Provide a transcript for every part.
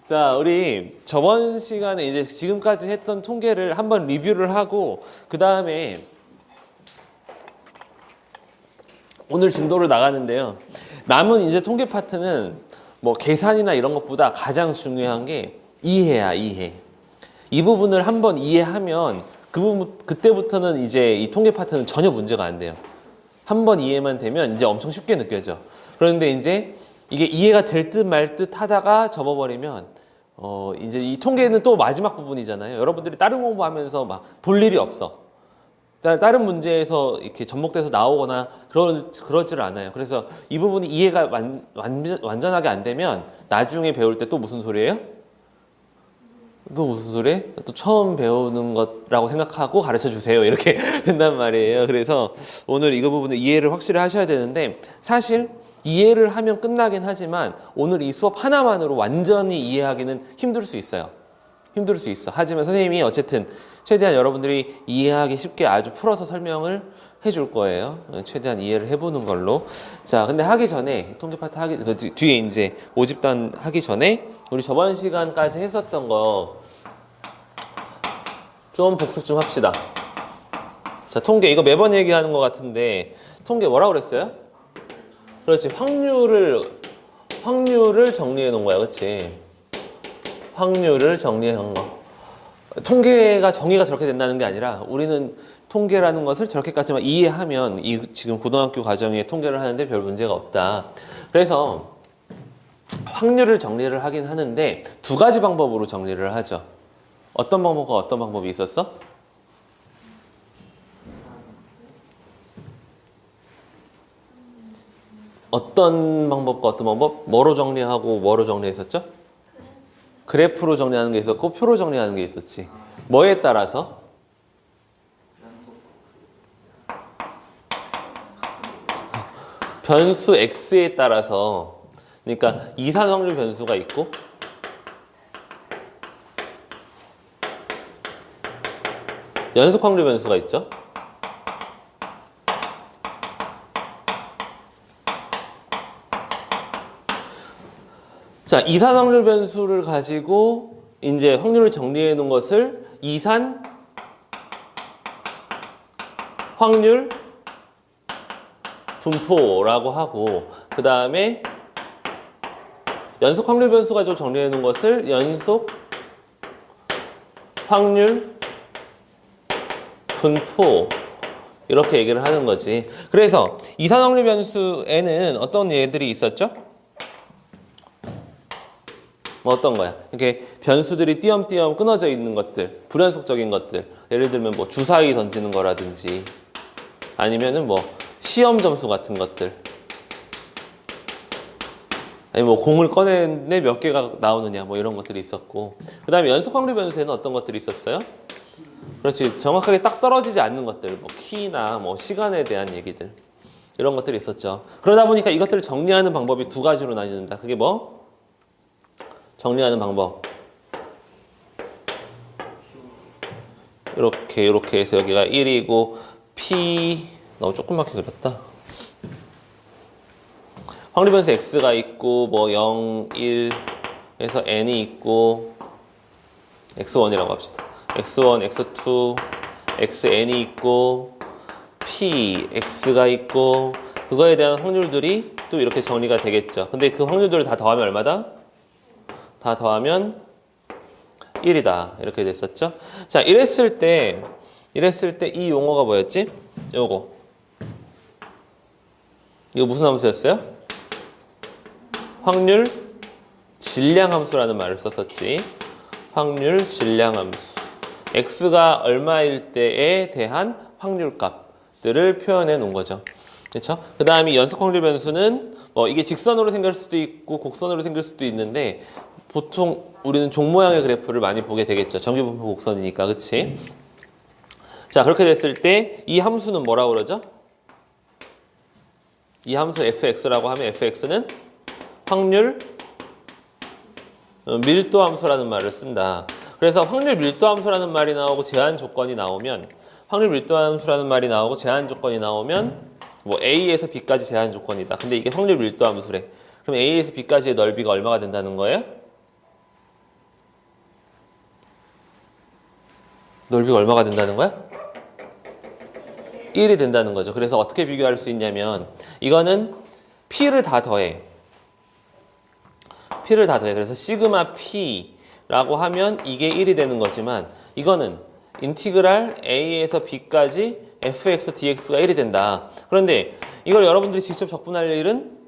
자, 우리 저번 시간에 이제 지금까지 했던 통계를 한번 리뷰를 하고 그 다음에 오늘 진도를 나가는데요. 남은 이제 통계 파트는 뭐 계산이나 이런 것보다 가장 중요한 게 이해야, 이해. 이 부분을 한번 이해하면 그 부분 그때부터는 이제 이 통계 파트는 전혀 문제가 안 돼요. 한번 이해만 되면 이제 엄청 쉽게 느껴져. 그런데 이제 이게 이해가 될 듯 말 듯 하다가 접어버리면 이제 이 통계는 또 마지막 부분이잖아요. 여러분들이 다른 공부하면서 막 볼 일이 없어. 다른 문제에서 이렇게 접목돼서 나오거나 그러지를 않아요. 그래서 이 부분이 이해가 완전하게 안 되면 나중에 배울 때 또 무슨 소리예요? 또 무슨 소리? 또 처음 배우는 것라고 생각하고 가르쳐 주세요. 이렇게 된단 말이에요. 그래서 오늘 이거 부분을 이해를 확실히 하셔야 되는데 사실 이해를 하면 끝나긴 하지만 오늘 이 수업 하나만으로 완전히 이해하기는 힘들 수 있어요. 힘들 수 있어. 하지만 선생님이 어쨌든 최대한 여러분들이 이해하기 쉽게 아주 풀어서 설명을 해줄 거예요. 최대한 이해를 해보는 걸로. 자, 근데 하기 전에 통계 파트 하기 뒤에 이제 모집단 하기 전에 우리 저번 시간까지 했었던 거 좀 복습 좀 합시다. 자, 통계 이거 매번 얘기하는 것 같은데 통계 뭐라고 그랬어요? 그렇지, 확률을 정리해 놓은 거야, 그렇지? 확률을 정리한 거. 통계가 정의가 저렇게 된다는 게 아니라 우리는 통계라는 것을 저렇게까지만 이해하면 이 지금 고등학교 과정에 통계를 하는데 별 문제가 없다. 그래서 확률을 정리를 하긴 하는데 두 가지 방법으로 정리를 하죠. 어떤 방법과 어떤 방법이 있었어? 어떤 방법과 어떤 방법? 뭐로 정리하고 뭐로 정리했었죠? 그래프로 정리하는 게 있었고 표로 정리하는 게 있었지. 뭐에 따라서? 변수 x에 따라서. 그러니까 이산 확률 변수가 있고 연속 확률 변수가 있죠. 자, 이산 확률 변수를 가지고 이제 확률을 정리해 놓은 것을 이산 확률 분포라고 하고 그 다음에 연속 확률 변수 가지고 정리해 놓은 것을 연속 확률 분포 이렇게 얘기를 하는 거지. 그래서 이산 확률 변수에는 어떤 예들이 있었죠? 뭐 어떤 거야? 이렇게 변수들이 띄엄띄엄 끊어져 있는 것들, 불연속적인 것들. 예를 들면 뭐 주사위 던지는 거라든지 아니면은 뭐 시험 점수 같은 것들. 아니 뭐 공을 꺼내는데 몇 개가 나오느냐 뭐 이런 것들이 있었고. 그다음에 연속 확률 변수에는 어떤 것들이 있었어요? 그렇지, 정확하게 딱 떨어지지 않는 것들, 뭐 키나 뭐 시간에 대한 얘기들 이런 것들이 있었죠. 그러다 보니까 이것들을 정리하는 방법이 두 가지로 나뉘는다. 그게 뭐? 정리하는 방법. 이렇게 해서 여기가 1이고 P 너무 조그맣게 그렸다. 확률 변수 X가 있고 뭐 0, 1 해서 N이 있고 X1이라고 합시다. X1, X2, XN이 있고 P, X가 있고 그거에 대한 확률들이 또 이렇게 정리가 되겠죠. 근데 그 확률들을 다 더하면 얼마다? 다 더하면 1이다. 이렇게 됐었죠. 자, 이랬을 때 이 용어가 뭐였지? 요거. 이거 무슨 함수였어요? 확률 질량 함수라는 말을 썼었지. 확률 질량 함수. x가 얼마일 때에 대한 확률 값들을 표현해 놓은 거죠. 그렇죠? 그 다음에 연속 확률 변수는 뭐 이게 직선으로 생길 수도 있고 곡선으로 생길 수도 있는데 보통 우리는 종 모양의 그래프를 많이 보게 되겠죠. 정규분포 곡선이니까, 그치? 자, 그렇게 됐을 때 이 함수는 뭐라고 그러죠? 이 함수 fx라고 하면 fx는 확률 밀도 함수라는 말을 쓴다. 그래서 확률 밀도 함수라는 말이 나오고 제한 조건이 나오면 확률 밀도 함수라는 말이 나오고 제한 조건이 나오면 뭐 A에서 B까지 제한 조건이다. 근데 이게 확률 밀도 함수래. 그럼 A에서 B까지의 넓이가 얼마가 된다는 거예요? 넓이가 얼마가 된다는 거야? 1이 된다는 거죠. 그래서 어떻게 비교할 수 있냐면 이거는 P를 다 더해. P를 다 더해. 그래서 시그마 P라고 하면 이게 1이 되는 거지만 이거는 인티그랄 A에서 B까지 fx dx가 1이 된다. 그런데 이걸 여러분들이 직접 적분할 일은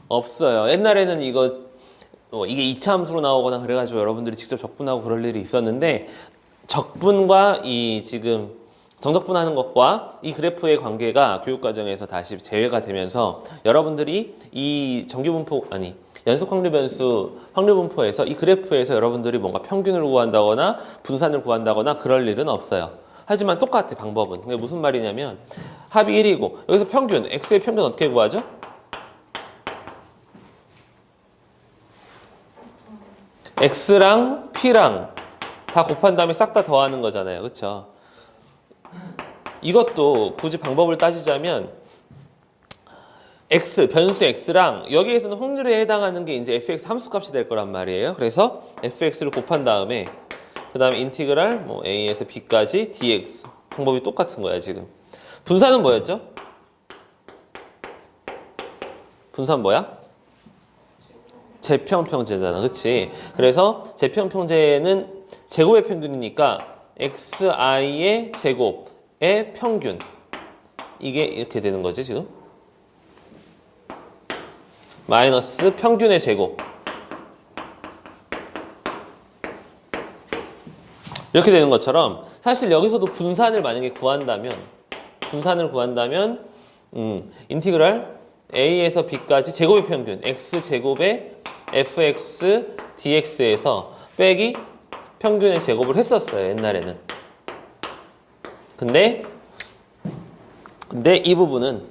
없어요. 옛날에는 이게 이차함수로 나오거나 그래가지고 여러분들이 직접 적분하고 그럴 일이 있었는데 적분과 이 지금 정적분하는 것과 이 그래프의 관계가 교육과정에서 다시 제외가 되면서 여러분들이 이 정규분포 연속확률변수 확률분포에서 이 그래프에서 여러분들이 뭔가 평균을 구한다거나 분산을 구한다거나 그럴 일은 없어요. 하지만 똑같아 방법은. 그게 무슨 말이냐면 합이 1이고 여기서 평균 x의 평균 어떻게 구하죠? x랑 p랑 다 곱한 다음에 싹 다 더하는 거잖아요. 그렇죠? 이것도 굳이 방법을 따지자면 변수 x랑 여기에서는 확률에 해당하는 게 이제 fx 함수값이 될 거란 말이에요. 그래서 fx를 곱한 다음에 그 다음에 인티그랄 a에서 b까지 dx 방법이 똑같은 거야 지금. 분산은 뭐였죠? 분산 뭐야? 제평평제잖아. 그치? 그래서 제평평제는 제곱의 평균이니까 xi의 제곱의 평균 이게 이렇게 되는 거지 지금. 마이너스 평균의 제곱 이렇게 되는 것처럼 사실 여기서도 분산을 만약에 구한다면 인티그랄 a에서 b까지 제곱의 평균 x제곱의 fx dx에서 빼기 평균의 제곱을 했었어요 옛날에는. 근데 이 부분은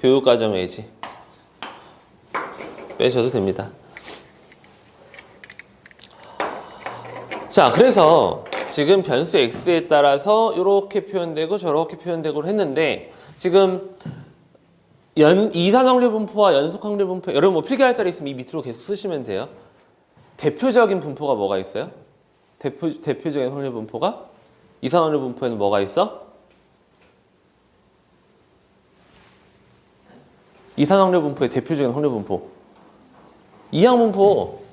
교육과정외지 빼셔도 됩니다. 자, 그래서 지금 변수 x에 따라서 이렇게 표현되고 저렇게 표현되고 했는데 지금 이산확률 분포와 연속확률 분포 여러분 필기할 자리 있으면 이 밑으로 계속 쓰시면 돼요. 대표적인 분포가 뭐가 있어요? 대표적인 확률 분포가 이산확률 분포에는 뭐가 있어? 이산확률 분포의 대표적인 확률 분포 이항분포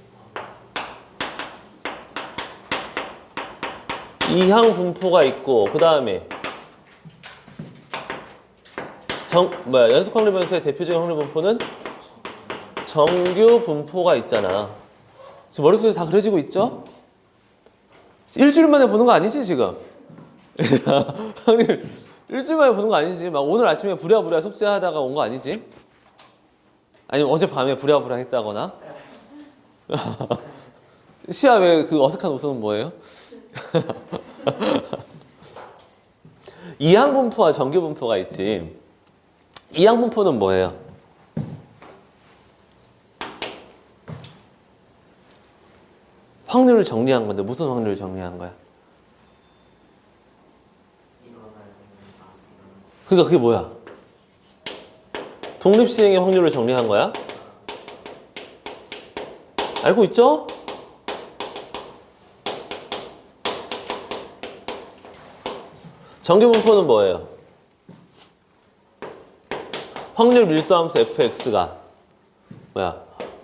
이항분포가 있고 그 다음에 연속확률 변수의 대표적인 확률 분포는 정규 분포가 있잖아. 지금 머릿속에 다 그려지고 있죠? 일주일 만에 보는 거 아니지 지금? 일주일 만에 보는 거 아니지? 막 오늘 아침에 부랴부랴 숙제하다가 온 거 아니지? 아니면 어젯밤에 부랴부랴 했다거나? 시아 왜 그 어색한 웃음은 뭐예요? 이항분포와 정규분포가 있지. 이항분포는 뭐예요? 확률을 정리한 건데 무슨 확률을 정리한 거야? 그러니까 그게 뭐야? 독립시행의 확률을 정리한 거야? 알고 있죠? 정규분포는 뭐예요? 확률 밀도함수 fx가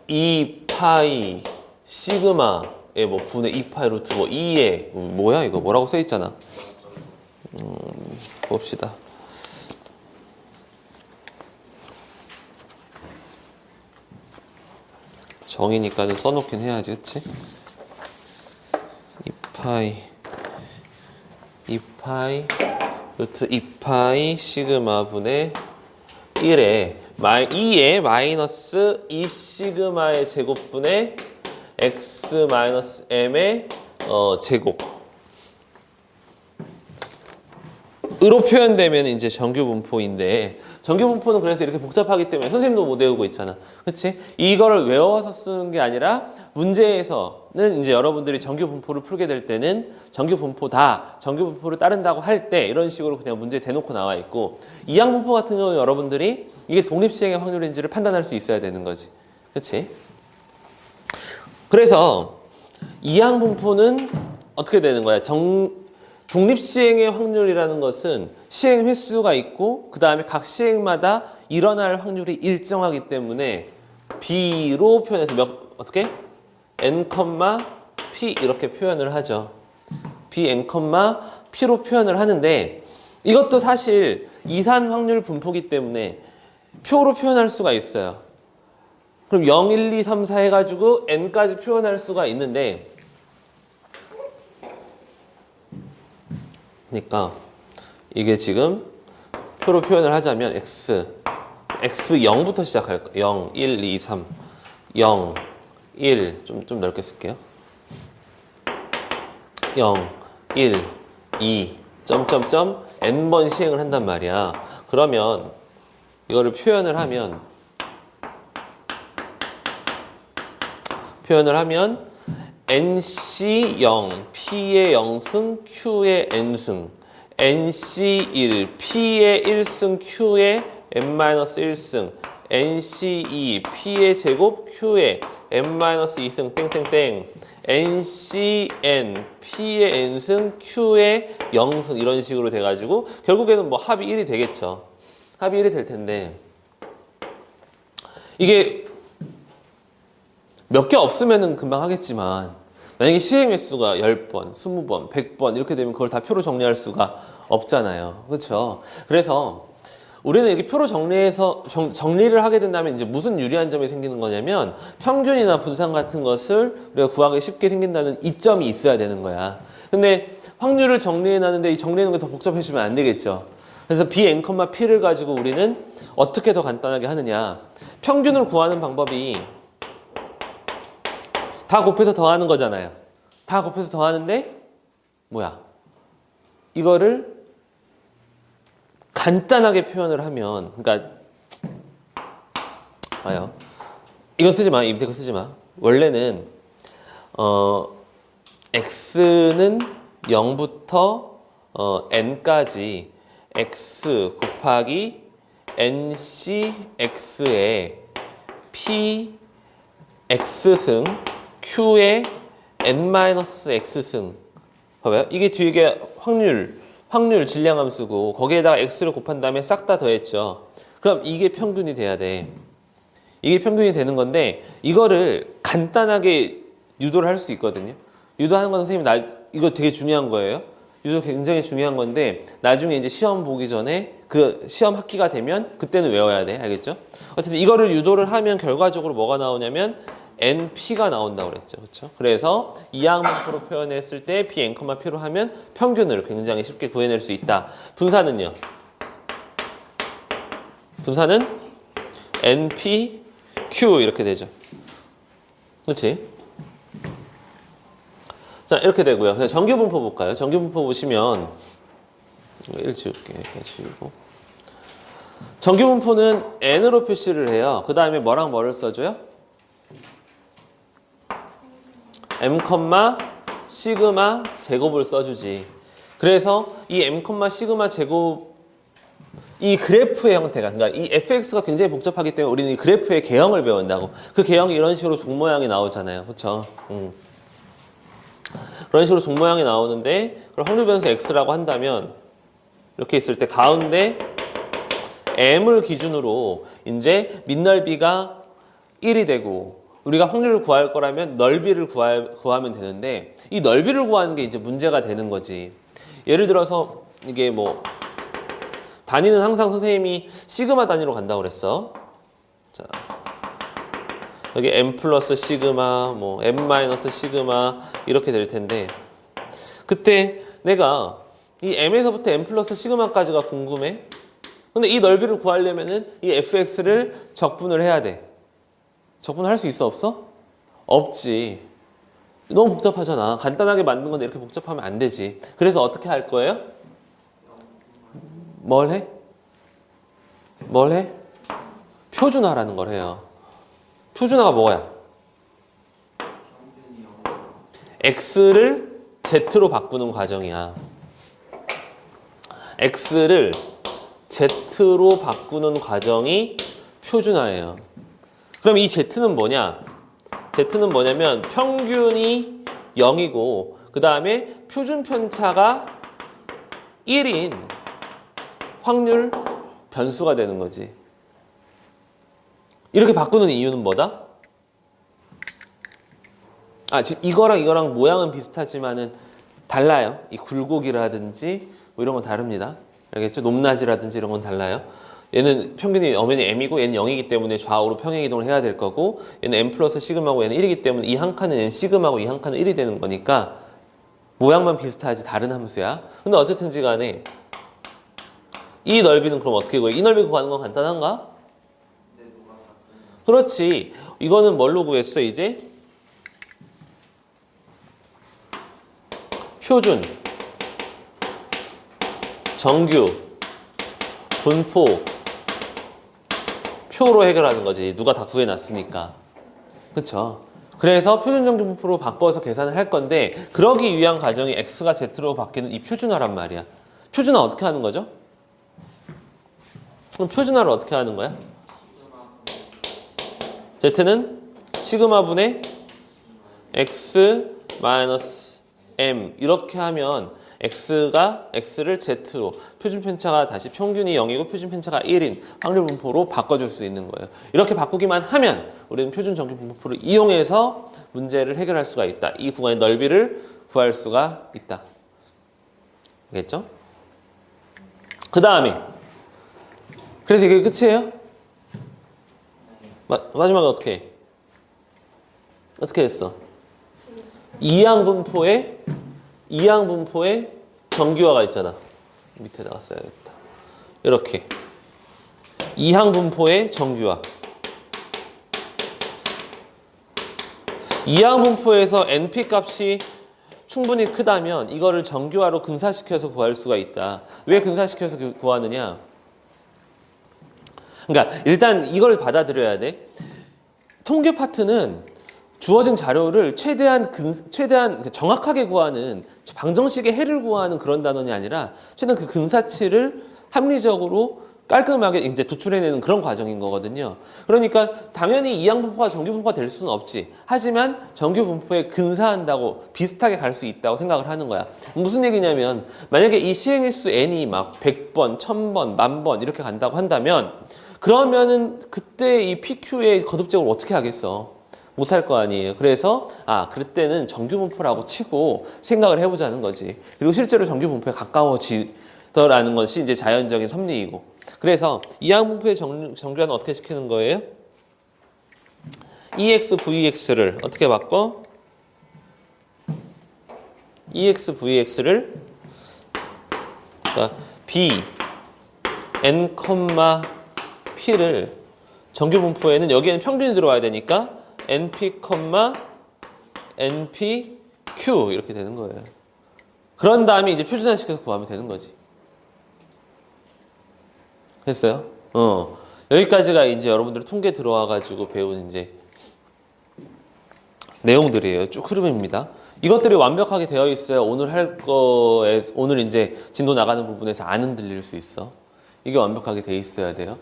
2파이 시그마의 분의 2파이 루트 2에 뭐야 이거 뭐라고 써있잖아. 봅시다. 정이니까 써놓긴 해야지, 그치? 2파이 루트 2파이 시그마 분의 1에 2에 마이너스 2 시그마의 제곱분의 x 마이너스 m의 제곱 으로 표현되면 이제 정규분포인데 정규분포는 그래서 이렇게 복잡하기 때문에 선생님도 못 외우고 있잖아. 그치? 이거를 외워서 쓰는 게 아니라 문제에서는 이제 여러분들이 정규분포를 풀게 될 때는 정규분포를 따른다고 할 때 이런 식으로 그냥 문제에 대놓고 나와 있고 이항분포 같은 경우는 여러분들이 이게 독립시행의 확률인지를 판단할 수 있어야 되는 거지. 그치? 그래서 이항분포는 어떻게 되는 거야? 독립시행의 확률이라는 것은 시행 횟수가 있고 그 다음에 각 시행마다 일어날 확률이 일정하기 때문에 B로 표현해서 어떻게? N, P 이렇게 표현을 하죠. B, N, P로 표현을 하는데 이것도 사실 이산 확률 분포기 때문에 표로 표현할 수가 있어요. 그럼 0, 1, 2, 3, 4 해가지고 N까지 표현할 수가 있는데 그러니까 이게 지금 표로 표현을 하자면 X 0부터 시작할 거예요. 0, 1, 2, 3 0, 1 좀 넓게 쓸게요. 0, 1, 2 점점점 N번 시행을 한단 말이야. 그러면 이거를 표현을 하면 NC0, P의 0승, Q의 N승, NC1, P의 1승, Q의 N-1승, NC2, P의 제곱, Q의 N-2승, 땡땡땡, NCN, P의 N승, Q의 0승 이런 식으로 돼가지고 결국에는 뭐 합이 1이 되겠죠. 합이 1이 될 텐데 이게 몇 개 없으면은 금방 하겠지만 만약에 시행 횟수가 10번, 20번, 100번 이렇게 되면 그걸 다 표로 정리할 수가 없잖아요. 그렇죠? 그래서 우리는 이렇게 표로 정리를 하게 된다면 이제 무슨 유리한 점이 생기는 거냐면 평균이나 분산 같은 것을 우리가 구하기 쉽게 생긴다는 이점이 있어야 되는 거야. 근데 확률을 정리해 놨는데 이 정리하는 게 더 복잡해지면 안 되겠죠. 그래서 B, N, P를 가지고 우리는 어떻게 더 간단하게 하느냐. 평균을 구하는 방법이 다 곱해서 더하는 거잖아요. 다 곱해서 더하는데 뭐야? 이거를 간단하게 표현을 하면 그러니까 봐요. 이거 쓰지 마. 이 밑에 거 쓰지 마. 원래는 x는 0부터 n까지 x 곱하기 ncx의 p x승 q의 n-x승. 봐봐요. 이게 뒤에 확률 질량함수고 거기에다가 x를 곱한 다음에 싹 다 더했죠. 그럼 이게 평균이 돼야 돼. 이게 평균이 되는 건데 이거를 간단하게 유도를 할 수 있거든요. 유도하는 건 선생님 이거 되게 중요한 거예요. 유도 굉장히 중요한 건데 나중에 이제 시험 보기 전에 그 시험 학기가 되면 그때는 외워야 돼. 알겠죠? 어쨌든 이거를 유도를 하면 결과적으로 뭐가 나오냐면 NP가 나온다고 그랬죠. 그렇죠? 그래서 이항분포로 표현했을 때 P, N, P로 하면 평균을 굉장히 쉽게 구해낼 수 있다. 분산은요? 분산은 NP, Q 이렇게 되죠. 그렇지? 자, 이렇게 되고요. 그냥 정규분포 볼까요? 정규분포 보시면 1 지울게. 지우고. 정규분포는 N으로 표시를 해요. 그 다음에 뭐랑 뭐를 써줘요? M, 시그마 제곱을 써주지. 그래서 이 M, 시그마 제곱 이 그래프의 형태가 그러니까 이 fx가 굉장히 복잡하기 때문에 우리는 이 그래프의 개형을 배운다고. 그 개형이 이런 식으로 종 모양이 나오잖아요. 그렇죠? 그런 식으로 종 모양이 나오는데 그걸 확률 변수 x라고 한다면 이렇게 있을 때 가운데 m을 기준으로 이제 밑넓이가 1이 되고 우리가 확률을 구할 거라면 넓이를 구하면 되는데 이 넓이를 구하는 게 이제 문제가 되는 거지. 예를 들어서 이게 뭐 단위는 항상 선생님이 시그마 단위로 간다고 그랬어. 자, 여기 m 플러스 시그마, 뭐 m 마이너스 시그마 이렇게 될 텐데 그때 내가 이 m에서부터 m 플러스 시그마까지가 궁금해. 근데 이 넓이를 구하려면은 이 fx를 적분을 해야 돼. 적분할 수 있어 없어? 없지. 너무 복잡하잖아. 간단하게 만든 건데 이렇게 복잡하면 안 되지. 그래서 어떻게 할 거예요? 뭘 해? 표준화라는 걸 해요. 표준화가 뭐야? x를 z로 바꾸는 과정이야. x를 z로 바꾸는 과정이 표준화예요. 그럼 이 z는 뭐냐? z는 뭐냐면 평균이 0이고 그 그 다음에 표준 편차가 1인 확률 변수가 되는 거지. 이렇게 바꾸는 이유는 뭐다? 지금 이거랑 모양은 비슷하지만은 달라요. 이 굴곡이라든지 뭐 이런 건 다릅니다. 알겠죠? 높낮이라든지 이런 건 달라요. 얘는 평균이 엄연히 m이고 얘는 0이기 때문에 좌우로 평행 이동을 해야 될 거고, 얘는 m 플러스 시그마고 얘는 1이기 때문에 이 한 칸은 얘는 시그마고 이 한 칸은 1이 되는 거니까 모양만 비슷하지 다른 함수야. 근데 어쨌든지 간에 이 넓이는 그럼 어떻게 구해? 이 넓이 구하는 건 간단한가? 그렇지. 이거는 뭘로 구했어 이제? 표준, 정규, 분포, 표로 해결하는 거지. 누가 다 구해놨으니까. 그쵸? 그래서 표준, 정규, 분포로 바꿔서 계산을 할 건데, 그러기 위한 과정이 x가 z로 바뀌는 이 표준화란 말이야. 표준화 어떻게 하는 거죠? 그럼 표준화를 어떻게 하는 거야? z는 시그마분의 x 마이너스 m 이렇게 하면 x를 z로, 표준 편차가 다시 평균이 0이고 표준 편차가 1인 확률 분포로 바꿔줄 수 있는 거예요. 이렇게 바꾸기만 하면 우리는 표준 정규 분포를 이용해서 문제를 해결할 수가 있다. 이 구간의 넓이를 구할 수가 있다. 알겠죠? 그 다음에 그래서 이게 끝이에요? 마지막에 어떻게 했어? 이항 분포에 정규화가 있잖아. 밑에다가 써야겠다. 이렇게 이항 분포의 정규화. 이항 분포에서 NP 값이 충분히 크다면 이거를 정규화로 근사시켜서 구할 수가 있다. 왜 근사시켜서 구하느냐? 그러니까 일단 이걸 받아들여야 돼. 통계 파트는 주어진 자료를 최대한 정확하게 구하는, 방정식의 해를 구하는 그런 단원이 아니라 최대한 그 근사치를 합리적으로 깔끔하게 이제 도출해내는 그런 과정인 거거든요. 그러니까 당연히 이항 분포가 정규 분포가 될 수는 없지. 하지만 정규 분포에 근사한다고, 비슷하게 갈 수 있다고 생각을 하는 거야. 무슨 얘기냐면 만약에 이 시행 횟수 n이 막 100번, 1000번, 10,000번 이렇게 간다고 한다면, 그러면은 그때 이 PQ의 거듭제곱을 어떻게 하겠어? 못할 거 아니에요. 그래서 그때는 정규 분포라고 치고 생각을 해보자는 거지. 그리고 실제로 정규 분포에 가까워지더라는 것이 이제 자연적인 섭리이고. 그래서 이항 분포의 정규화는 어떻게 시키는 거예요? EX, VX를 어떻게 바꿔? EX, VX를 그러니까 B, N, P를 정규 분포에는 여기에는 평균이 들어와야 되니까 NP, NP, Q 이렇게 되는 거예요. 그런 다음에 이제 표준화시켜서 구하면 되는 거지. 됐어요? 여기까지가 이제 여러분들 통계 들어와가지고 배운 이제 내용들이에요. 쭉 흐름입니다. 이것들이 완벽하게 되어 있어야 오늘 이제 진도 나가는 부분에서 안 흔들릴 수 있어. 이게 완벽하게 돼 있어야 돼요.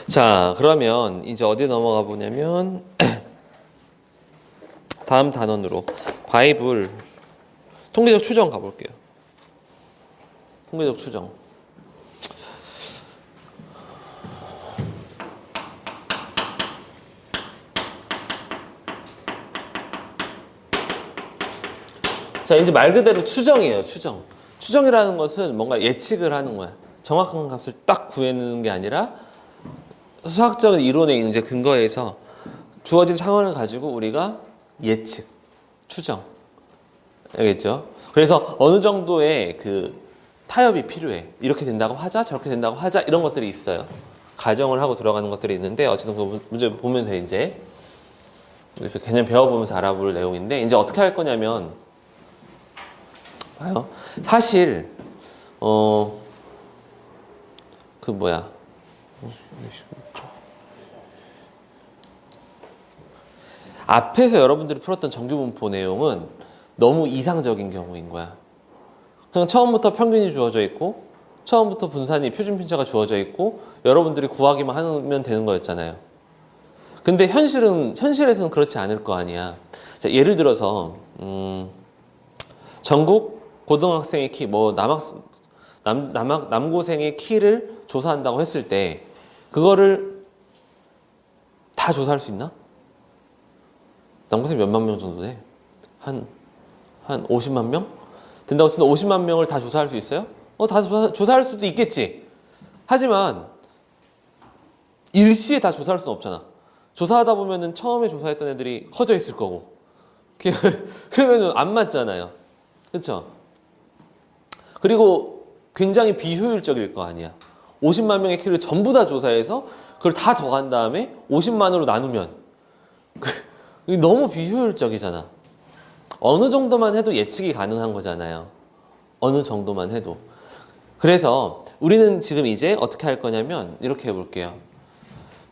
자, 그러면 이제 어디 넘어가 보냐면 다음 단원으로 바이블 통계적 추정 가볼게요. 통계적 추정. 자, 이제 말 그대로 추정이에요. 추정이라는 것은 뭔가 예측을 하는 거야. 정확한 값을 딱 구해내는 게 아니라 수학적인 이론에 이제 근거해서 주어진 상황을 가지고 우리가 예측, 추정. 알겠죠? 그래서 어느 정도의 그 타협이 필요해. 이렇게 된다고 하자, 저렇게 된다고 하자, 이런 것들이 있어요. 가정을 하고 들어가는 것들이 있는데, 어쨌든 그 문제 보면서 이제 개념 배워보면서 알아볼 내용인데, 이제 어떻게 할 거냐면, 봐요. 사실, 앞에서 여러분들이 풀었던 정규분포 내용은 너무 이상적인 경우인 거야. 그냥 처음부터 평균이 주어져 있고 처음부터 분산이 표준 편차가 주어져 있고 여러분들이 구하기만 하면 되는 거였잖아요. 근데 현실에서는 그렇지 않을 거 아니야. 자, 예를 들어서 전국 고등학생의 키, 뭐 남고생의 키를 조사한다고 했을 때 그거를 다 조사할 수 있나? 남고생 몇만 명 정도 돼? 한 50만 명? 된다고 치면 50만 명을 다 조사할 수 있어요? 다 조사할 수도 있겠지. 하지만 일시에 다 조사할 수는 없잖아. 조사하다 보면은 처음에 조사했던 애들이 커져 있을 거고. 그러면 안 맞잖아요. 그렇죠? 그리고 굉장히 비효율적일 거 아니야. 50만 명의 키를 전부 다 조사해서 그걸 다 더한 다음에 50만으로 나누면 너무 비효율적이잖아. 어느 정도만 해도 예측이 가능한 거잖아요. 어느 정도만 해도. 그래서 우리는 지금 이제 어떻게 할 거냐면 이렇게 해볼게요.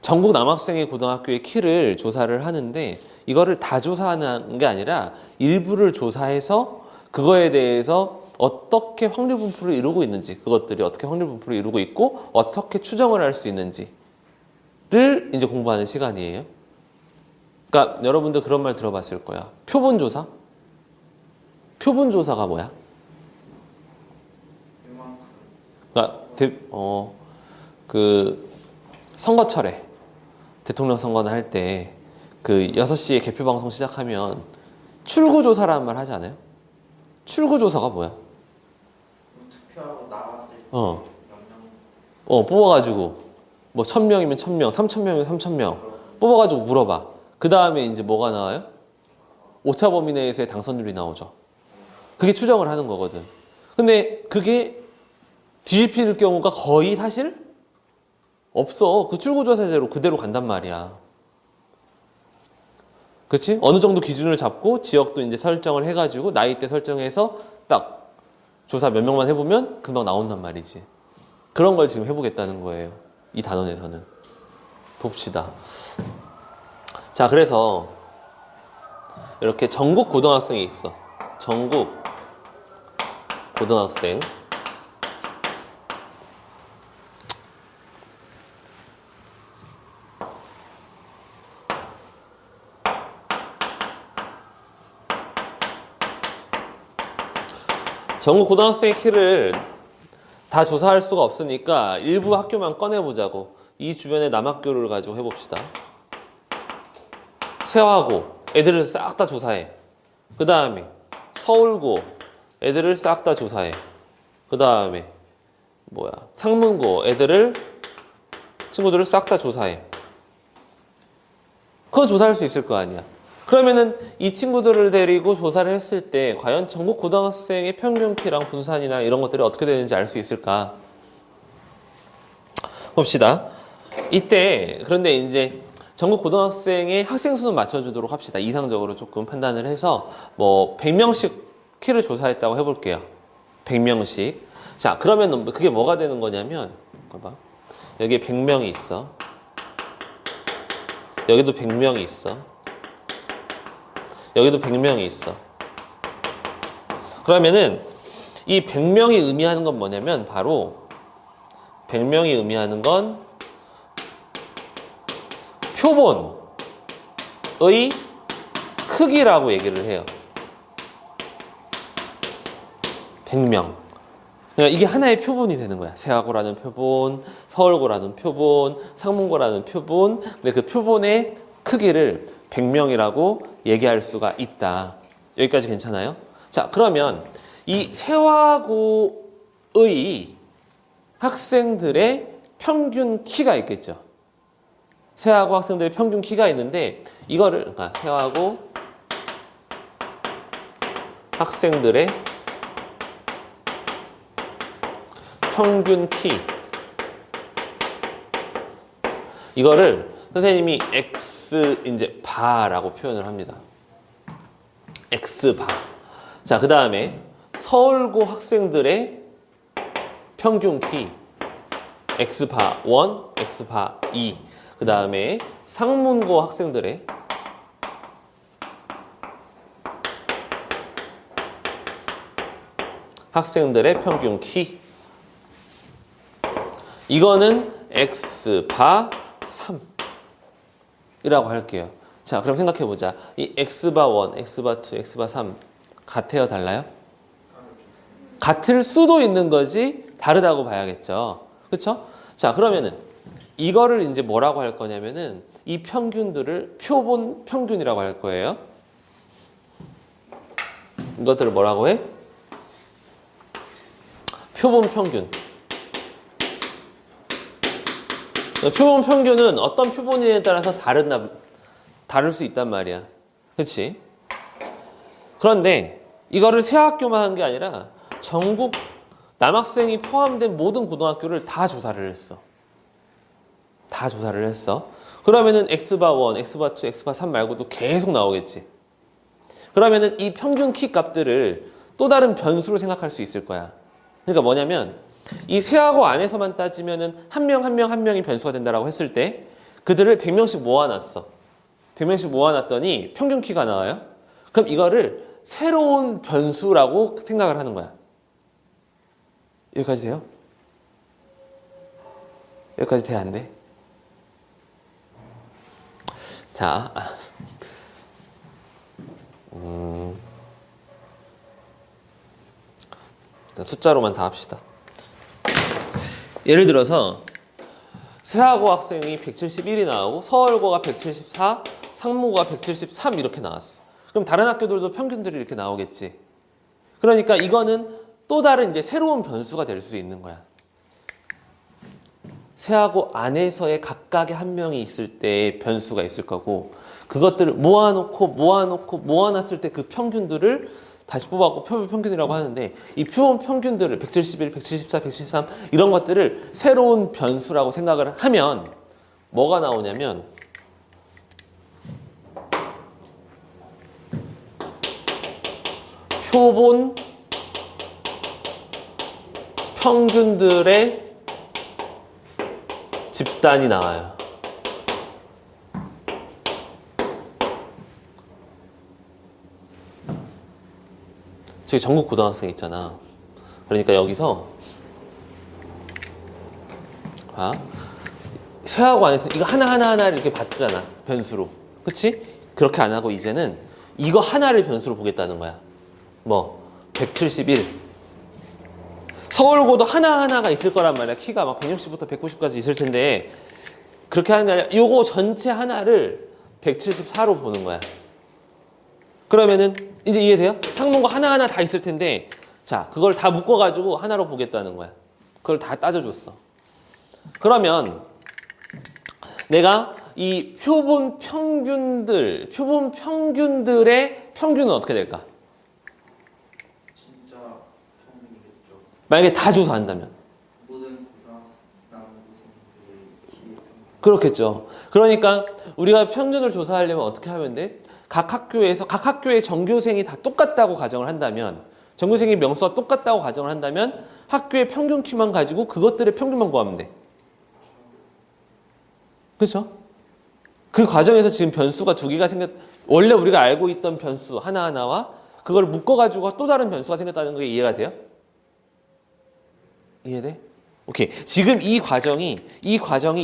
전국 남학생의 고등학교의 키를 조사를 하는데 이거를 다 조사하는 게 아니라 일부를 조사해서 그거에 대해서 어떻게 확률 분포를 이루고 있는지, 그것들이 어떻게 확률 분포를 이루고 있고 어떻게 추정을 할 수 있는지를 이제 공부하는 시간이에요. 그러니까 여러분들 그런 말 들어봤을 거야. 표본조사? 표본조사가 뭐야? 그러니까 그 선거철에 대통령 선거나 할 때 그 6시에 개표 방송 시작하면 출구조사라는 말 하지 않아요? 출구조사가 뭐야? 투표하고 나왔을 때 뽑아가지고 뭐 1000명이면 1000명, 3000명이면 3000명 뽑아가지고 물어봐. 그 다음에 이제 뭐가 나와요? 오차 범위 내에서의 당선율이 나오죠. 그게 추정을 하는 거거든. 근데 그게 뒤집힐 경우가 거의 사실 없어. 그 출구조사대로 그대로 간단 말이야. 그치? 어느 정도 기준을 잡고 지역도 이제 설정을 해가지고 나이대 설정해서 딱 조사 몇 명만 해보면 금방 나온단 말이지. 그런 걸 지금 해보겠다는 거예요. 이 단원에서는. 봅시다. 자, 그래서 이렇게 전국 고등학생이 있어. 전국 고등학생. 전국 고등학생의 키를 다 조사할 수가 없으니까 일부 학교만 꺼내보자고. 이 주변의 남학교를 가지고 해봅시다. 세화고 애들을 싹 다 조사해. 그 다음에 서울고 애들을 싹 다 조사해. 그 다음에 상문고 친구들을 싹 다 조사해. 그건 조사할 수 있을 거 아니야. 그러면은 이 친구들을 데리고 조사를 했을 때 과연 전국 고등학생의 평균 키랑 분산이나 이런 것들이 어떻게 되는지 알 수 있을까? 봅시다. 이때 그런데 이제 전국 고등학생의 학생 수는 맞춰주도록 합시다. 이상적으로 조금 판단을 해서 100명씩 키를 조사했다고 해볼게요. 100명씩. 자, 그러면 그게 뭐가 되는 거냐면 봐봐. 여기에 100명이 있어. 여기도 100명이 있어. 여기도 100명이 있어. 그러면은 이 100명이 의미하는 건 뭐냐면 바로 100명이 의미하는 건 표본의 크기라고 얘기를 해요. 100명. 그러니까 이게 하나의 표본이 되는 거야. 세화고라는 표본, 서울고라는 표본, 상문고라는 표본. 근데 그 표본의 크기를 100명이라고 얘기할 수가 있다. 여기까지 괜찮아요? 자, 그러면 이 세화고의 학생들의 평균 키가 있겠죠. 세화고 학생들의 평균 키가 있는데 이거를 그러니까 세화고 학생들의 평균 키 이거를 선생님이 X 이제 바라고 표현을 합니다. X 바. 자, 그 다음에 서울고 학생들의 평균 키 X 바 1, X 바 2. 그 다음에 상문고 학생들의 학생들의 평균 키. 이거는 x바 3이라고 할게요. 자, 그럼 생각해보자. 이 x바 1, x바 2, x바 3 같아요? 달라요? 같을 수도 있는 거지 다르다고 봐야겠죠. 그렇죠? 자, 그러면은 이거를 이제 뭐라고 할 거냐면은 이 평균들을 표본 평균이라고 할 거예요. 이것들을 뭐라고 해? 표본 평균. 표본 평균은 어떤 표본에 따라서 다를 수 있단 말이야. 그렇지? 그런데 이거를 새 학교만 한 게 아니라 전국 남학생이 포함된 모든 고등학교를 다 조사를 했어. 다 조사를 했어. 그러면은 x바 1, x바 2, x바 3 말고도 계속 나오겠지. 그러면은 이 평균 키 값들을 또 다른 변수로 생각할 수 있을 거야. 그러니까 뭐냐면 이 세하고 안에서만 따지면은 한 명이 변수가 된다라고 했을 때 그들을 100명씩 모아놨어. 100명씩 모아놨더니 평균 키가 나와요. 그럼 이거를 새로운 변수라고 생각을 하는 거야. 여기까지 돼요? 여기까지 돼, 안 돼? 자, 숫자로만 다 합시다. 예를 들어서 세하고 학생이 171이 나오고 서울고가 174, 상무고가 173 이렇게 나왔어. 그럼 다른 학교들도 평균들이 이렇게 나오겠지. 그러니까 이거는 또 다른 이제 새로운 변수가 될 수 있는 거야. 세하고 안에서의 각각의 한 명이 있을 때 변수가 있을 거고 그것들을 모아놨을 때 그 평균들을 다시 뽑아갖고 표본 평균이라고 하는데 이 표본 평균들을 171, 174, 173 이런 것들을 새로운 변수라고 생각을 하면 뭐가 나오냐면 표본 평균들의 집단이 나와요. 저기 전국 고등학생 있잖아. 그러니까 여기서 봐. 세하고 안에서 이거 하나를 이렇게 봤잖아. 변수로. 그치? 그렇게 안 하고 이제는 이거 하나를 변수로 보겠다는 거야. 뭐 171. 서울고도 하나가 있을 거란 말이야. 키가 막 160부터 190까지 있을 텐데 그렇게 하는 게 아니라 요거 전체 하나를 174로 보는 거야. 그러면은 이제 이해돼요? 상문고 하나하나 다 있을 텐데 자, 그걸 다 묶어가지고 하나로 보겠다는 거야. 그걸 다 따져줬어. 그러면 내가 이 표본 평균들의 평균은 어떻게 될까? 진짜 평균이겠죠. 만약에 다 조사한다면. 모든 남고생들의 키의 평균. 그렇겠죠. 그러니까 우리가 평균을 조사하려면 어떻게 하면 돼? 각 학교의 전교생이 다 똑같다고 가정을 한다면 전교생의 명수가 똑같다고 가정을 한다면 학교의 평균 키만 가지고 그것들의 평균만 구하면 돼. 그렇죠? 그 과정에서 지금 변수가 두 개가 원래 우리가 알고 있던 변수 하나하나와 그걸 묶어가지고 또 다른 변수가 생겼다는 게 이해가 돼요? 이해돼? 오케이. 지금 이 과정이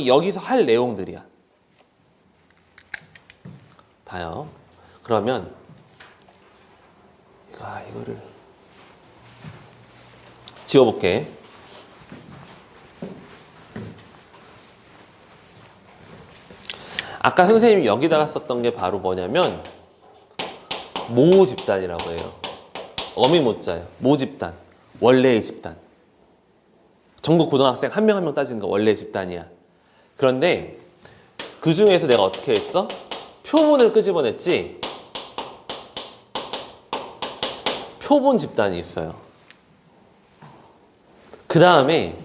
여기서 할 내용들이야. 봐요. 그러면 이거를 지워볼게. 아까 선생님이 여기다가 썼던 게 바로 뭐냐면 모 집단이라고 해요. 어미 모자예요. 모 집단. 원래의 집단. 전국 고등학생 한 명 한 명 따지는 거 원래 집단이야. 그런데 그 중에서 내가 어떻게 했어? 표본을 끄집어냈지. 표본 집단이 있어요. 그 다음에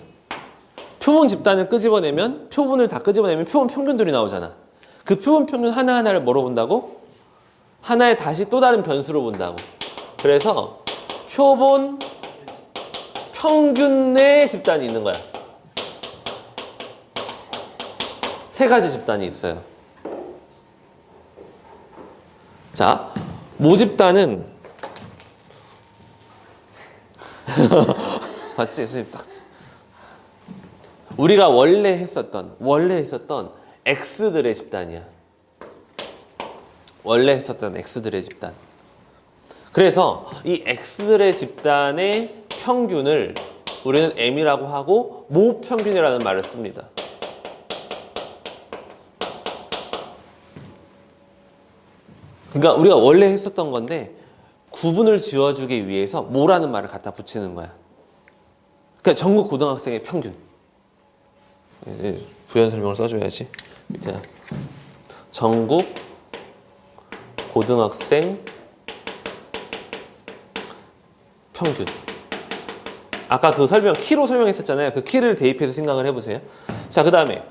표본 집단을 끄집어내면 표본을 다 끄집어내면 표본 평균들이 나오잖아. 그 표본 평균 하나하나를 뭐로 본다고? 하나의 다시 또 다른 변수로 본다고. 그래서 표본 평균 내 집단이 있는 거야. 세 가지 집단이 있어요. 자, 모집단은 봤지? 선생님 딱. 우리가 원래 했었던 X들의 집단이야. 원래 했었던 X들의 집단. 그래서 이 X들의 집단의 평균을 우리는 M이라고 하고 모평균이라는 말을 씁니다. 그러니까 우리가 원래 했었던 건데 구분을 지어주기 위해서 뭐라는 말을 갖다 붙이는 거야. 그러니까 전국 고등학생의 평균. 이제 부연 설명을 써줘야지. 밑에 전국 고등학생 평균. 아까 그 설명 키로 설명했었잖아요. 그 키를 대입해서 생각을 해보세요. 자, 그 다음에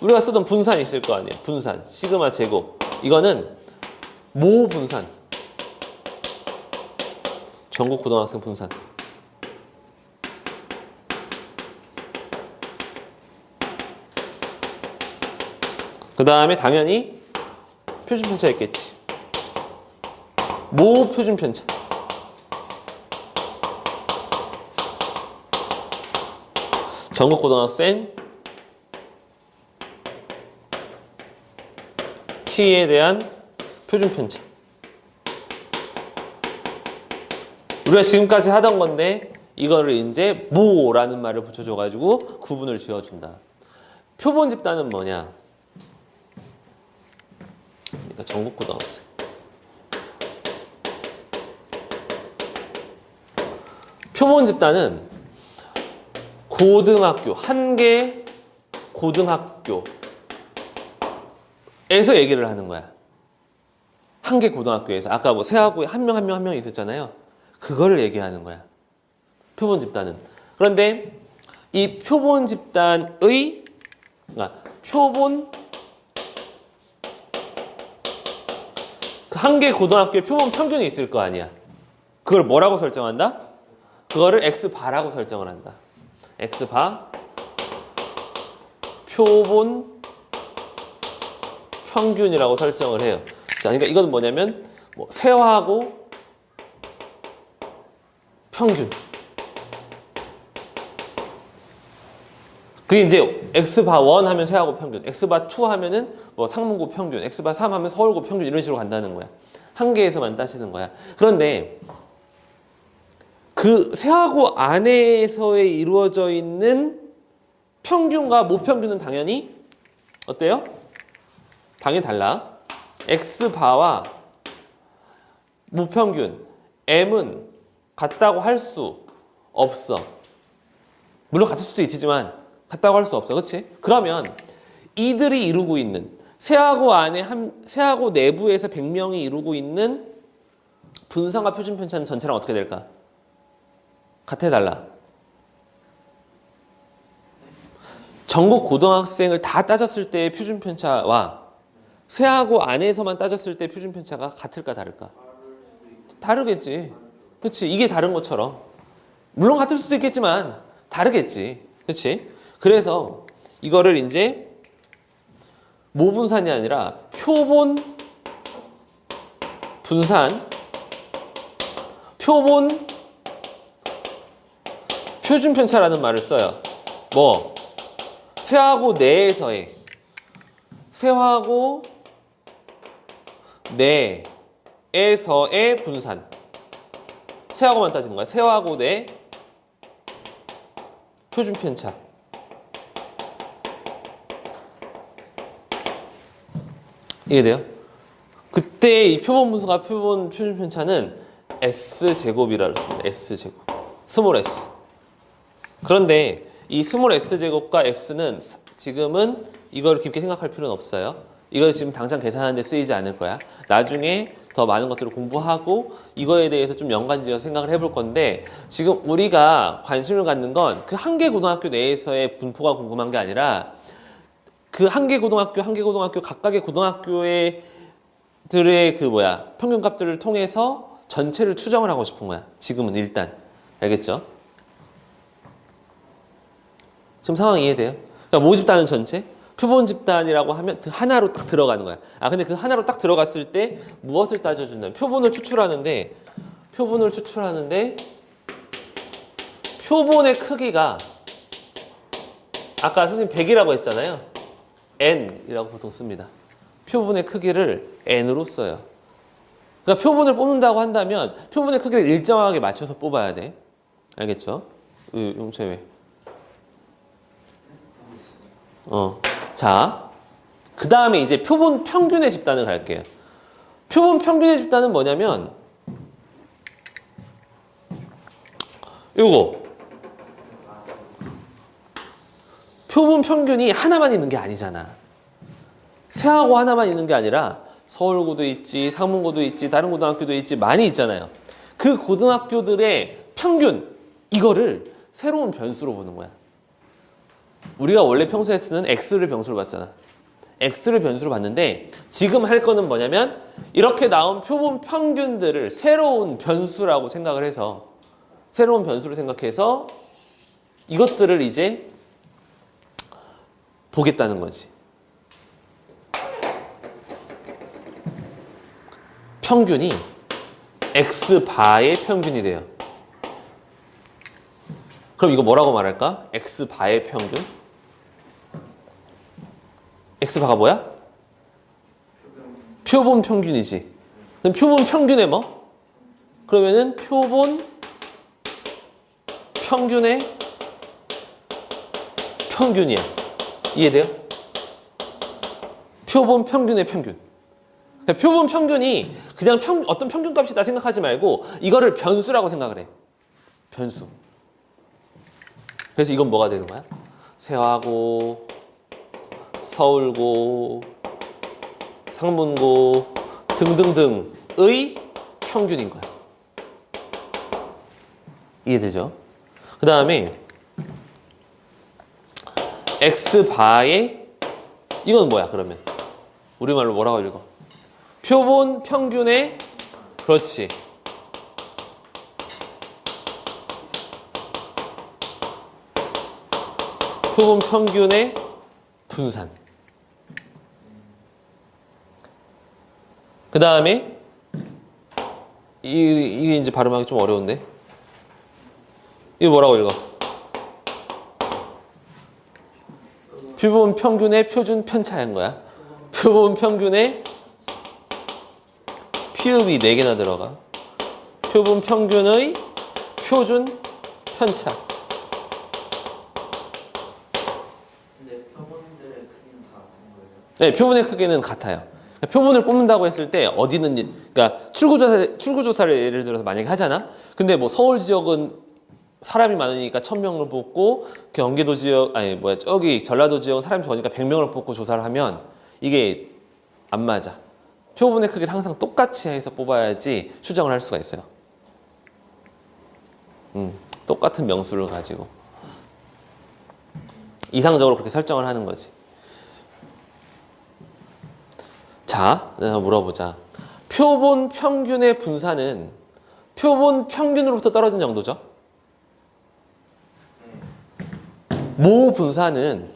우리가 쓰던 분산이 있을 거 아니에요. 분산 시그마 제곱. 이거는 모 분산. 전국 고등학생 분산. 그 다음에 당연히 표준 편차 있겠지. 모 표준 편차. 전국 고등학생 키에 대한 표준 편차. 우리가 지금까지 하던 건데 이거를 이제 모라는 말을 붙여줘가지고 구분을 지어준다. 표본 집단은 뭐냐? 그러니까 전국 고등학생. 표본 집단은 고등학교, 한 개 고등학교에서 얘기를 하는 거야. 한 개 고등학교에서. 아까 뭐 세하고에 한 명 있었잖아요. 그거를 얘기하는 거야. 표본 집단은. 그런데 이 표본 집단의, 그러니까 표본, 그 한 개 고등학교에 표본 평균이 있을 거 아니야. 그걸 뭐라고 설정한다? 그거를 X바라고 설정을 한다. X바 표본 평균이라고 설정을 해요. 자, 그러니까 이건 뭐냐면 뭐 세하고 평균. 그게 이제 X바 1 하면 세하고 평균, X바 2 하면은 뭐 상문고 평균, X바 3 하면 서울고 평균 이런 식으로 간다는 거야. 한 개에서만 따지는 거야. 그런데 그 세하고 안에서에 이루어져 있는 평균과 모평균은 당연히 어때요? 당연히 달라. X바와 모평균 M은 같다고 할 수 없어. 물론 같을 수도 있지만 같다고 할 수 없어. 그렇지? 그러면 이들이 이루고 있는 세하고 안에 세하고 내부에서 100명이 이루고 있는 분산과 표준 편차는 전체랑 어떻게 될까? 같아 달라? 전국 고등학생을 다 따졌을 때의 표준 편차와 세하고 안에서만 따졌을 때 표준 편차가 같을까 다를까? 다르겠지. 그렇지? 이게 다른 것처럼. 물론 같을 수도 있겠지만 다르겠지. 그렇지? 그래서 이거를 이제 모분산이 아니라 표본 분산, 표본 표준 편차라는 말을 써요. 뭐 세하고 내에서의 세하고 내에서의 분산. 세하고만 따지는 거야. 세하고 내 표준 편차. 이해돼요? 그때 이 표본 분수가 표본 표준 편차는 S제곱이라고 했습니다. S제곱. 스몰 S. 그런데 이 스몰 S제곱과 S는 지금은 이걸 깊게 생각할 필요는 없어요. 이걸 지금 당장 계산하는 데 쓰이지 않을 거야. 나중에 더 많은 것들을 공부하고 이거에 대해서 좀 연관지어서 생각을 해볼 건데 지금 우리가 관심을 갖는 건 그 한 개 고등학교 내에서의 분포가 궁금한 게 아니라 그 한 개 고등학교 각각의 고등학교의 들의 그 평균값들을 통해서 전체를 추정을 하고 싶은 거야. 지금은 일단. 알겠죠? 지금 상황 이해돼요? 그러니까 모집단은 전체, 표본 집단이라고 하면 그 하나로 딱 들어가는 거야. 근데 그 하나로 딱 들어갔을 때 무엇을 따져준다면 표본을 추출하는데 표본의 크기가 아까 선생님 100이라고 했잖아요. n이라고 보통 씁니다. 표본의 크기를 n으로 써요. 그러니까 표본을 뽑는다고 한다면 표본의 크기를 일정하게 맞춰서 뽑아야 돼. 알겠죠? 용채 왜? 자, 그 다음에 이제 표본 평균의 집단을 갈게요. 표본 평균의 집단은 뭐냐면 요거 표본 평균이 하나만 있는 게 아니잖아. 세하고 하나만 있는 게 아니라 서울고도 있지, 상문고도 있지, 다른 고등학교도 있지, 많이 있잖아요. 그 고등학교들의 평균, 이거를 새로운 변수로 보는 거야. 우리가 원래 평소에 쓰는 x를 변수로 봤잖아. x를 변수로 봤는데 지금 할 거는 뭐냐면 이렇게 나온 표본 평균들을 새로운 변수라고 생각을 해서 새로운 변수로 생각해서 이것들을 이제 보겠다는 거지. 평균이 x바의 평균이 돼요. 그럼 이거 뭐라고 말할까? x바의 평균? x바가 뭐야? 표본 평균이지. 그럼 표본 평균의 뭐? 그러면은 표본 평균의 평균이야. 이해돼요? 표본 평균의 평균. 그러니까 표본 평균이 그냥 어떤 평균값이다 생각하지 말고 이거를 변수라고 생각을 해. 변수. 그래서 이건 뭐가 되는 거야? 세화고, 서울고, 상문고 등등등의 평균인 거야. 이해되죠? 그 다음에 x바의 이건 뭐야 그러면? 우리말로 뭐라고 읽어? 표본 평균의 그렇지. 표본 평균의 분산. 그 다음에 이게 이제 발음하기 좀 어려운데. 이거 뭐라고 읽어? 표본 평균의 표준 편차인 거야. 표본 평균의 피읍이 4개나 들어가. 표본 평균의 표준 편차. 근데 표본들의 크기는 다 같은 거예요? 네, 표본의 크기는 같아요. 표본을 뽑는다고 했을 때 어디는 그러니까 출구조사를 예를 들어서 만약에 하잖아. 근데 뭐 서울 지역은 사람이 많으니까 1000명을 뽑고 경기도 지역 저기 전라도 지역은 사람이 적으니까 100명을 뽑고 조사를 하면 이게 안 맞아. 표본의 크기를 항상 똑같이 해서 뽑아야지 추정을 할 수가 있어요. 똑같은 명수를 가지고 이상적으로 그렇게 설정을 하는 거지. 자, 내가 물어보자. 표본 평균의 분산은 표본 평균으로부터 떨어진 정도죠. 모 분산은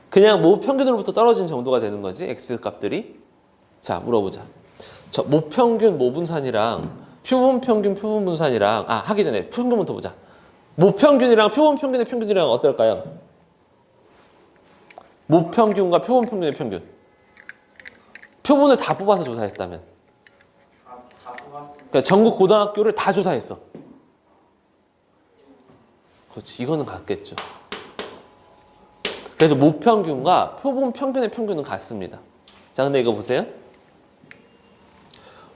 그냥 모 평균으로부터 떨어진 정도가 되는 거지. x 값들이. 자, 물어보자. 저 모평균 모분산이랑 표본 평균 표본 분산이랑 하기 전에 평균부터 보자. 모평균이랑 표본 평균의 평균이랑 어떨까요? 모평균과 표본 평균의 평균. 표본을 다 뽑아서 조사했다면. 다 뽑았으면 그러니까 전국 고등학교를 다 조사했어. 그렇지. 이거는 같겠죠. 그래서 모평균과 표본 평균의 평균은 같습니다. 자, 근데 이거 보세요.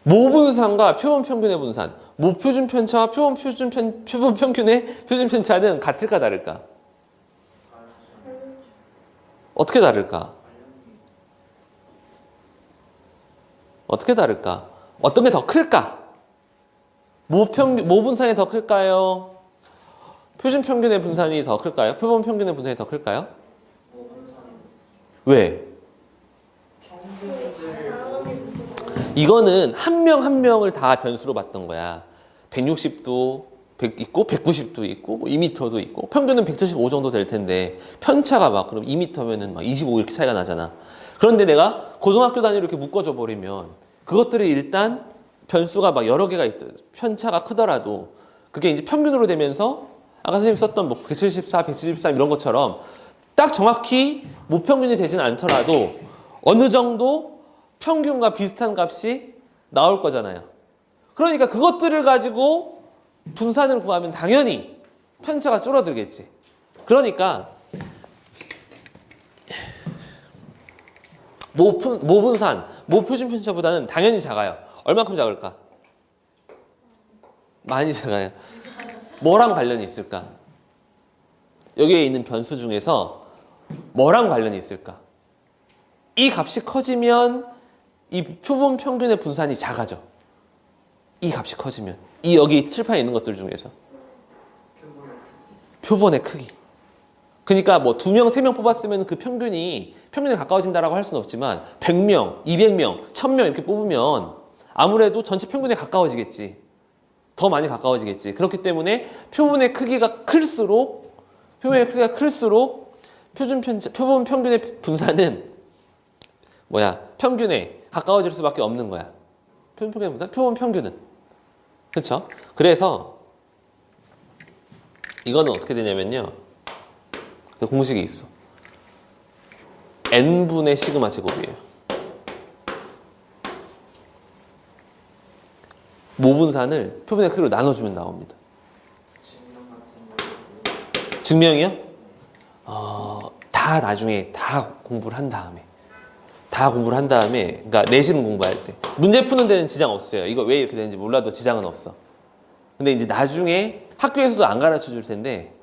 모분산과 표본 평균의 분산, 모표준 편차와 표본 평균의 표준 편차는 같을까 다를까? 어떻게 다를까? 어떻게 다를까? 어떤 게 더 클까? 모분산이 더 클까요? 표준 평균의 분산이 더 클까요? 표본 평균의 분산이 더 클까요? 왜? 이거는 한 명 한 명을 다 변수로 봤던 거야. 160도 있고 190도 있고 2m도 있고 평균은 175 정도 될 텐데 편차가 막 그럼 2m면은 막 25 이렇게 차이가 나잖아. 그런데 내가 고등학교 단위로 이렇게 묶어줘 버리면 그것들이 일단 변수가 막 여러 개가 있더 편차가 크더라도 그게 이제 평균으로 되면서 아까 선생님 썼던 뭐 174, 173 이런 것처럼 딱 정확히 모평균이 되진 않더라도 어느 정도 평균과 비슷한 값이 나올 거잖아요. 그러니까 그것들을 가지고 분산을 구하면 당연히 편차가 줄어들겠지. 그러니까 모분산, 모표준 편차보다는 당연히 작아요. 얼마큼 작을까? 많이 작아요. 뭐랑 관련이 있을까? 여기에 있는 변수 중에서 뭐랑 관련이 있을까? 이 값이 커지면 이 표본 평균의 분산이 작아져. 이 값이 커지면. 이 여기 칠판에 있는 것들 중에서. 표본의 크기. 그러니까 뭐 2명, 3명 뽑았으면 그 평균에 가까워진다라고 할 수는 없지만 100명, 200명, 1000명 이렇게 뽑으면 아무래도 전체 평균에 가까워지겠지. 더 많이 가까워지겠지. 그렇기 때문에 표본 크기가 클수록 표본 평균의 분산은 평균에 가까워질 수밖에 없는 거야. 표본 평균의 분산, 표본 평균은. 그렇죠? 그래서 이거는 어떻게 되냐면요. 공식이 있어. n분의 시그마 제곱이에요. 모분산을 표본의 크기로 나눠주면 나옵니다. 증명이요? 다 나중에 다 공부를 한 다음에. 그러니까 내신 공부할 때. 문제 푸는 데는 지장 없어요. 이거 왜 이렇게 되는지 몰라도 지장은 없어. 근데 이제 나중에 학교에서도 안 가르쳐 줄 텐데,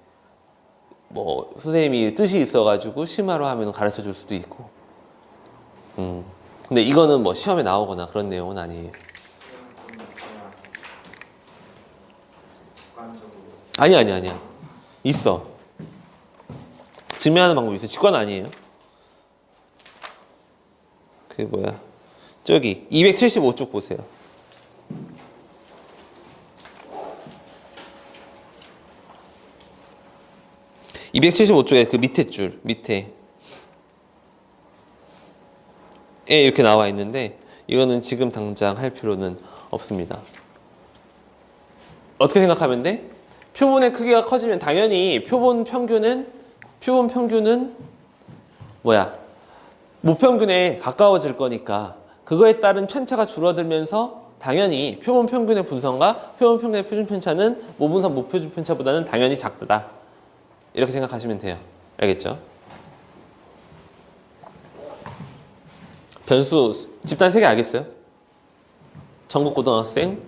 뭐, 선생님이 뜻이 있어가지고 심화로 하면 가르쳐 줄 수도 있고. 근데 이거는 뭐 시험에 나오거나 그런 내용은 아니에요. 아니야. 있어. 증명하는 방법이 있어. 직관 아니에요. 그게 뭐야? 저기 275쪽 보세요. 275쪽에 그 밑에 줄, 밑에 이렇게 나와 있는데 이거는 지금 당장 할 필요는 없습니다. 어떻게 생각하면 돼? 표본의 크기가 커지면 당연히 표본 평균은 모평균에 가까워질 거니까 그거에 따른 편차가 줄어들면서 당연히 표본 평균의 분선과 표본 평균의 표준 편차는 모분산 모표준 편차보다는 당연히 작다. 이렇게 생각하시면 돼요. 알겠죠? 변수 집단 3개 알겠어요? 전국 고등학생,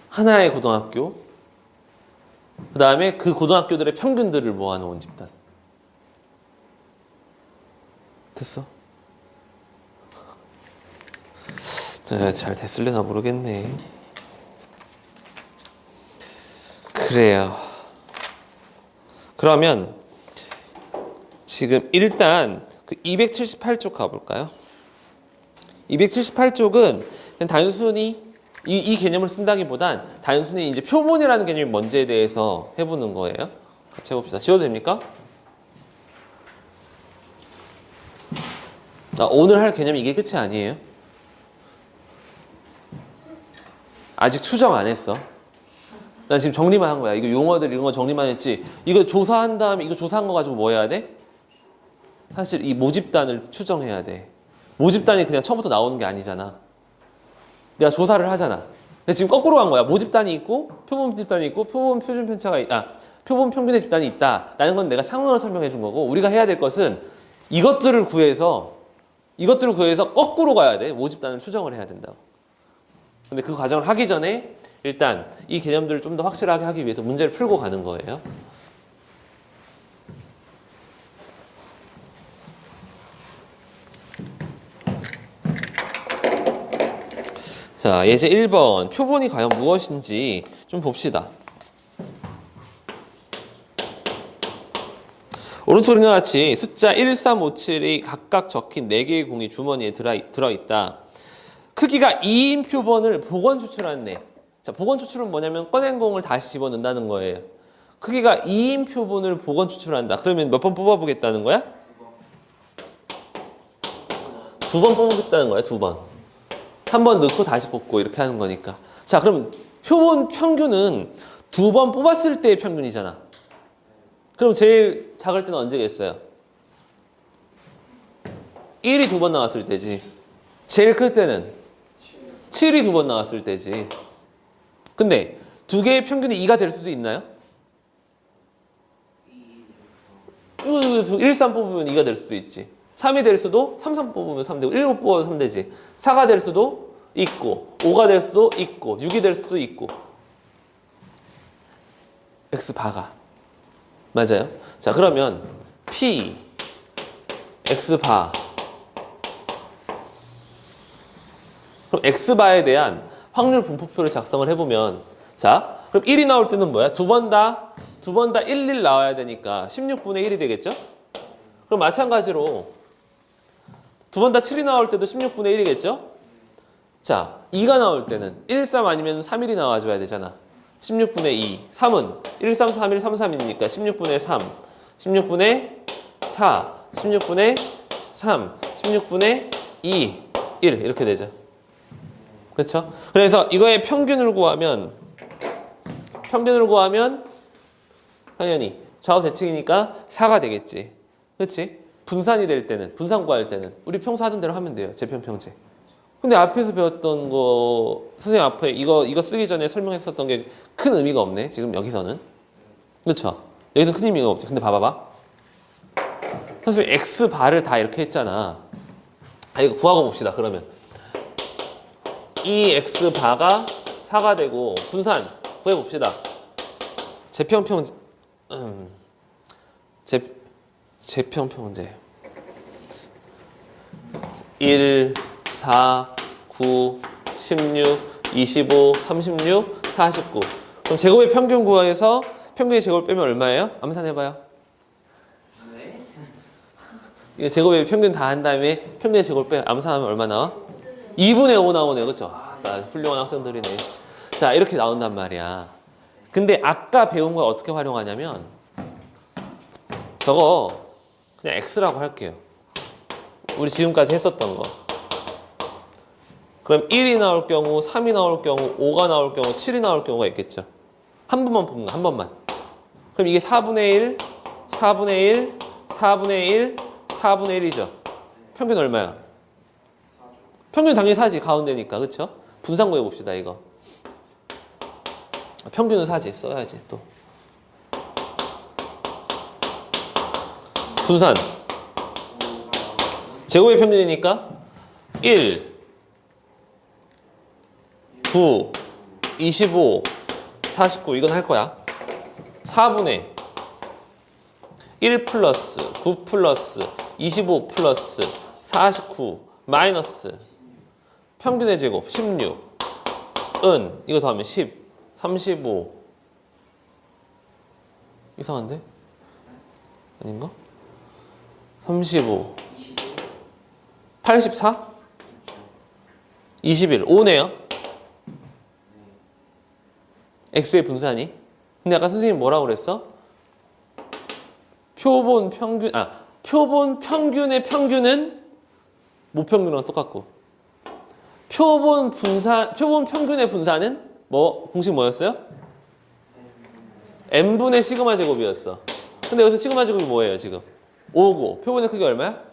하나의 고등학교, 그 다음에 그 고등학교들의 평균들을 모아놓은 집단. 됐어? 잘 됐을려나 모르겠네. 그래요. 그러면 지금 일단 그 278쪽 가볼까요? 278쪽은 그냥 단순히 이 개념을 쓴다기보단 단순히 이제 표본이라는 개념이 뭔지에 대해서 해보는 거예요. 같이 해봅시다. 지워도 됩니까? 오늘 할 개념이 이게 끝이 아니에요. 아직 추정 안 했어. 난 지금 정리만 한 거야. 이거 용어들 이런 거 정리만 했지. 이거 조사한 다음에 이거 조사한 거 가지고 뭐 해야 돼? 사실 이 모집단을 추정해야 돼. 모집단이 그냥 처음부터 나오는 게 아니잖아. 내가 조사를 하잖아. 근데 지금 거꾸로 간 거야. 모집단이 있고 표본 집단이 있고 표본 표준 편차가 표본 평균의 집단이 있다라는 건 내가 상황을 설명해 준 거고 우리가 해야 될 것은 이것들을 구해서 거꾸로 가야 돼. 모집단을 추정을 해야 된다고. 근데 그 과정을 하기 전에 일단 이 개념들을 좀 더 확실하게 하기 위해서 문제를 풀고 가는 거예요. 자, 예제 1번. 표본이 과연 무엇인지 좀 봅시다. 오른쪽 그림과 같이 숫자 1, 3, 5, 7이 각각 적힌 4개의 공이 주머니에 들어있다. 크기가 2인 표본을 복원 추출하네. 자, 복원 추출은 뭐냐면 꺼낸 공을 다시 집어넣는다는 거예요. 크기가 2인 표본을 복원 추출한다. 그러면 몇 번 뽑아보겠다는 거야? 2번 뽑아보겠다는 거야, 2번. 한 번 넣고 다시 뽑고 이렇게 하는 거니까. 자, 그럼 표본 평균은 두 번 뽑았을 때의 평균이잖아. 그럼 제일 작을 때는 언제겠어요? 1이 두 번 나왔을 때지. 제일 클 때는 7이 두 번 나왔을 때지. 근데 두 개의 평균이 2가 될 수도 있나요? 이거 1, 3 뽑으면 2가 될 수도 있지. 3이 될 수도 3, 3 뽑으면 3 되고 7 뽑아도 3 되지. 4가 될 수도 있고 5가 될 수도 있고 6이 될 수도 있고. X바가 맞아요? 자, 그러면 P X바, 그럼 X바에 대한 확률 분포표를 작성을 해보면, 자, 그럼 1이 나올 때는 뭐야? 두 번 다 1 나와야 되니까 16분의 1이 되겠죠? 그럼 마찬가지로 두 번 다 7이 나올 때도 16분의 1이겠죠? 자, 2가 나올 때는 1, 3 아니면 3, 1이 나와줘야 되잖아. 16분의 2. 3은 1, 3, 3, 1, 3, 3이니까 16분의 3, 16분의 4, 16분의 3, 16분의 2, 1 이렇게 되죠. 그렇죠? 그래서 이거의 평균을 구하면 당연히 좌우 대칭이니까 4가 되겠지. 그렇지? 분산이 될 때는, 분산 구할 때는 우리 평소 하던 대로 하면 돼요. 재편평제. 근데 앞에서 배웠던 거, 선생님 앞에 이거 쓰기 전에 설명했었던 게 큰 의미가 없네. 지금 여기서는. 그렇죠? 여기서는 큰 의미가 없지. 근데 봐봐봐. 선생님 X바를 다 이렇게 했잖아. 이거 구하고 봅시다. 그러면 이 X바가 4가 되고 분산 구해봅시다. 재평평제 재평평제 1, 4, 9, 16, 25, 36, 49. 그럼 제곱의 평균 구해서 평균의 제곱을 빼면 얼마예요? 암산해봐요. 네. 이거 제곱의 평균 다 한 다음에 평균의 제곱을 빼 암산하면 얼마 나와? 2분의 5 나오네요. 그렇죠? 나 훌륭한 학생들이네. 자, 이렇게 나온단 말이야. 근데 아까 배운 걸 어떻게 활용하냐면 저거 그냥 X라고 할게요. 우리 지금까지 했었던 거. 그럼 1이 나올 경우, 3이 나올 경우, 5가 나올 경우, 7이 나올 경우가 있겠죠. 한 번만 뽑는 거, 한 번만. 그럼 이게 4분의 1, 4분의 1, 4분의 1, 4분의 1이죠. 평균 얼마야? 평균 당연히 4지. 가운데니까. 그렇죠? 분산 구해봅시다. 이거. 평균은 4지. 써야지 또. 분산. 제곱의 평균이니까 1, 9, 25, 49 이건 할 거야. 4분의 1 플러스 9 플러스 25 플러스 49 마이너스 평균의 제곱 16 은 이거 더하면 10 35 이상한데? 아닌가? 35 84 21 5네요. X의 분산이. 근데 아까 선생님 뭐라고 그랬어? 표본 평균의 평균은 모평균이랑 똑같고 표본 평균의 분산은 공식 뭐였어요? n분의 시그마 제곱이었어. 근데 여기서 시그마 제곱이 뭐예요, 지금? 5고 표본의 크기 얼마야?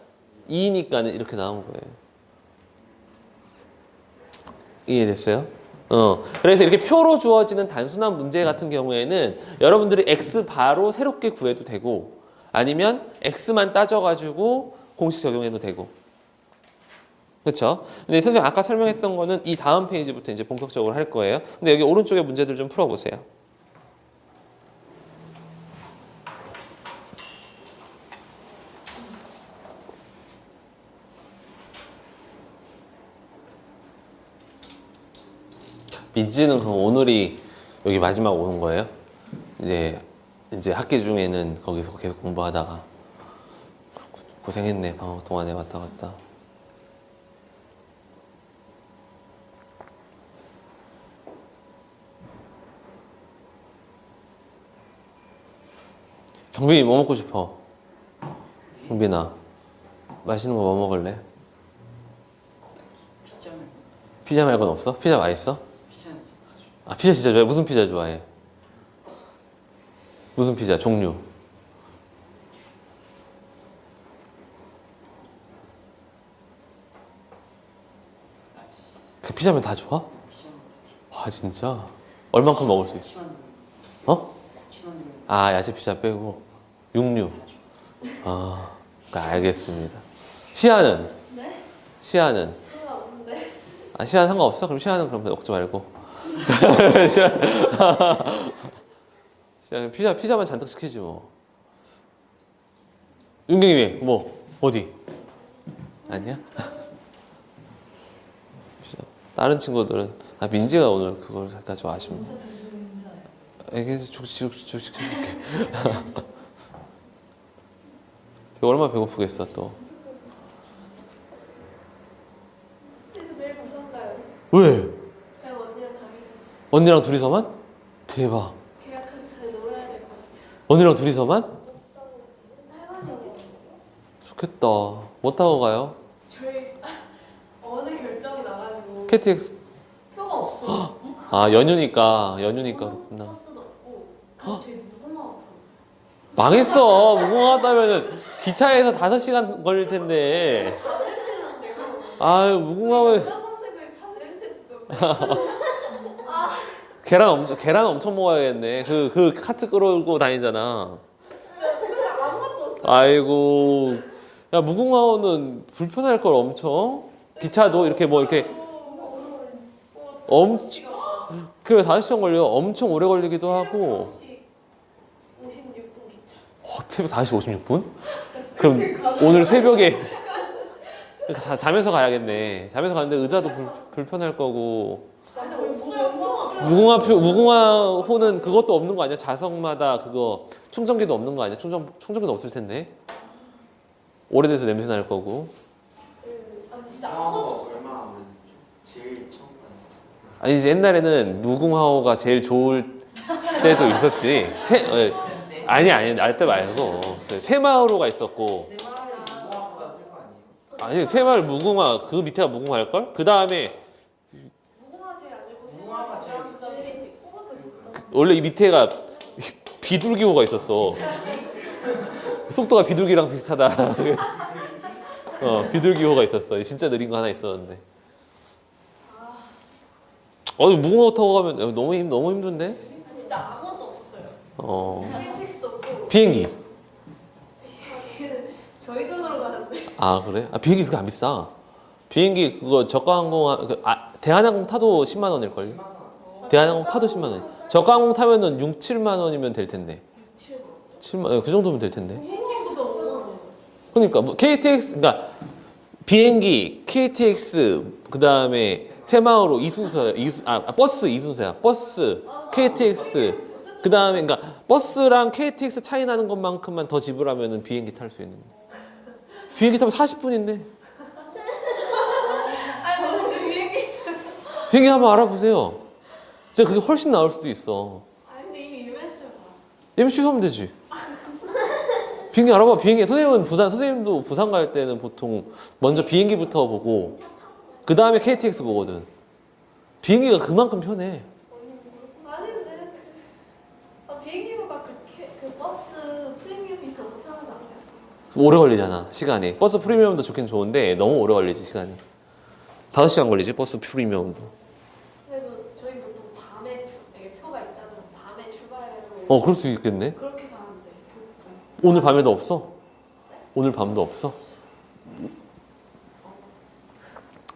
2니까는 이렇게 나온 거예요. 이해됐어요? 그래서 이렇게 표로 주어지는 단순한 문제 같은 경우에는 여러분들이 X바로 새롭게 구해도 되고 아니면 X만 따져가지고 공식 적용해도 되고. 그렇죠? 근데 선생님 아까 설명했던 거는 이 다음 페이지부터 이제 본격적으로 할 거예요. 근데 여기 오른쪽에 문제들 좀 풀어보세요. 민지는 그럼 오늘이 여기 마지막 오는 거예요? 이제 학기 중에는 거기서 계속 공부하다가 고생했네. 방학 동안에 왔다 갔다. 경빈이 뭐 먹고 싶어? 경빈아 맛있는 거 뭐 먹을래? 피자 말고는 없어? 피자 맛있어? 피자 아, 피자 진짜 좋아해? 무슨 피자 좋아해? 무슨 피자? 종류. 그 피자면 다 좋아? 와 진짜? 얼만큼 먹을 수 있어? 어? 아 야채 피자 빼고 육류. 아 알겠습니다. 시아는? 네? 시아는? 상관없는데. 아 시아는 상관없어? 그럼 시아는 그럼 먹지 말고. 시아 피자만 잔뜩 시키지 뭐. 윤경이 뭐 어디? 아니야? 다른 친구들은 민지가 오늘 그걸 살까 좀 아쉽네. 이게 죽죽죽죽. 얼마나 배고프겠어 또. 그래서 내일 부산 가요. 왜? 그냥 언니랑 가기로 했어. 언니랑 둘이서만? 대박. 계약하기 전에 놀아야 될 것 같아서. 언니랑 둘이서만? 할머니지. 좋겠다. 뭐 타고 가요? 저희 어제 결정이 나가지고 KTX. 표가 없어. 아 연휴니까 그렇구나. 버스도 없고. 그래서 저희 무궁화 망했어. 무궁화 타면은 기차에서 5시간 걸릴 텐데. 아유 무궁화 왜? 검은색을 냄새 계란 엄청 먹어야겠네. 그 카트 끌어올고 다니잖아. 진짜 표가 아무것도 없어. 아이고. 야 무궁화호는 불편할 걸 엄청. 기차도 이렇게 뭐 이렇게 그래 5시간 걸려. 엄청 오래 걸리기도 하고. 56분 기차. 새벽 5시 56분? 그럼 오늘 새벽에 다 자면서 가야겠네. 자면서 가는데 의자도 불편할 거고. 무궁화호는 그것도 없는 거 아니야? 좌석마다 그거 충전기도 없는 거 아니야? 충전기도 없을 텐데. 오래돼서 냄새 날 거고. 진짜 아무것도 없어. 얼마 안 제일 처음 봤는데. 아니 이제 옛날에는 무궁화호가 제일 좋을 때도 있었지. 아니 알 때 말고 새마을호가 있었고. 새마을이 무궁화보다 쓸 거 아니에요? 아니 새마을 무궁화 그 밑에가 무궁화일 걸? 그 다음에 무궁화 제일 아니고 무궁화가 제일 KTX. 원래 이 밑에가 비둘기호가 있었어. 속도가 비둘기랑 비슷하다. 비둘기호가 있었어. 진짜 느린 거 하나 있었는데. 무궁화 타고 가면 너무 힘든데? 진짜 아무것도 없었어요. KTX도 없고. 비행기. 저희 돈으로 가는데. 아 그래? 비행기 그렇게 안 비싸. 비행기 그거 저가항공 대한항공 타도 10만 원일 걸. 대한항공 타도 10만 원. 저가항공 타면은 6, 7만 원이면 될 텐데. 7만 그 정도면 될 텐데. KTX가 5만 원. 그러니까 뭐 KTX 그러니까 비행기, KTX 그다음에 새마을호 이순서야. 버스 이순서야. 버스, KTX 그다음에 그러니까 버스랑 KTX 차이 나는 것만큼만 더 지불하면은 비행기 탈 수 있는. 비행기 타면 40분인데. 아니 무슨 비행기? 비행기 한번 알아보세요. 진짜 그게 훨씬 나을 수도 있어. 아 근데 이미 유명했어요. 예매 취소하면 되지. 비행기 알아봐. 선생님도 부산 갈 때는 보통 먼저 비행기부터 보고 그 다음에 KTX 보거든. 비행기가 그만큼 편해. 아닌데 비행기보다 그 버스 프리미엄이 더 편하지 않나요? 오래 걸리잖아 시간이. 버스 프리미엄도 좋긴 좋은데 너무 오래 걸리지 시간이. 5시간 걸리지 버스 프리미엄도. 그래도 저희 보통 밤에 표가 있다면 밤에 출발해가지고 그럴 수 있겠네. 그렇게 가는데 오늘 밤에도 없어? 오늘 밤도 없어?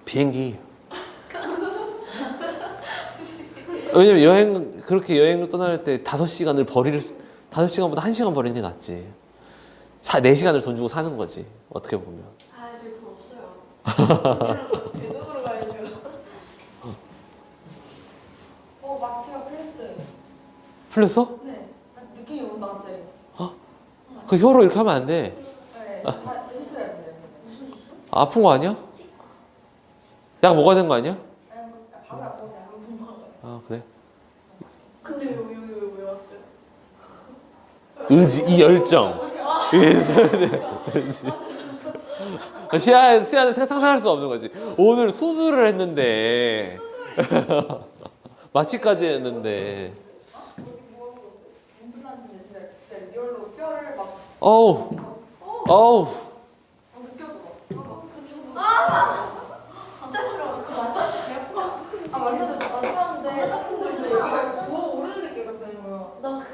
비행기. 왜냐면 그렇게 여행을 떠날 때 5시간보다 1시간 버리는 게 낫지. 4시간을 돈 주고 사는 거지. 어떻게 보면. 아 저희 돈 없어요. 제 돈으로 가야 돼요. 마취가 풀렸어요. 풀렸어? 네. 느낌이 온다 갑자기. 그 혀로 이렇게 하면 안 돼. 네. 다 제 실수였는데. 무슨 실수? 아픈 거 아니야? 약 먹어야 되는 거 아니야? 밥을 안 먹고 약을 못 먹어요. 아 그래? 근데 여기 왜 왔어요? 의지, 이 열정. 시야는 상상할 수 없는 거지. 오늘 수술을 했는데 마취까지 했는데 몸 풀렸는데 진짜 진짜 리얼로 뼈를 막 어우, 어우. 느껴져. 진짜 싫어. 그거 맞아? 배 아파. 아 맞는데 맞았는데 근데 여기가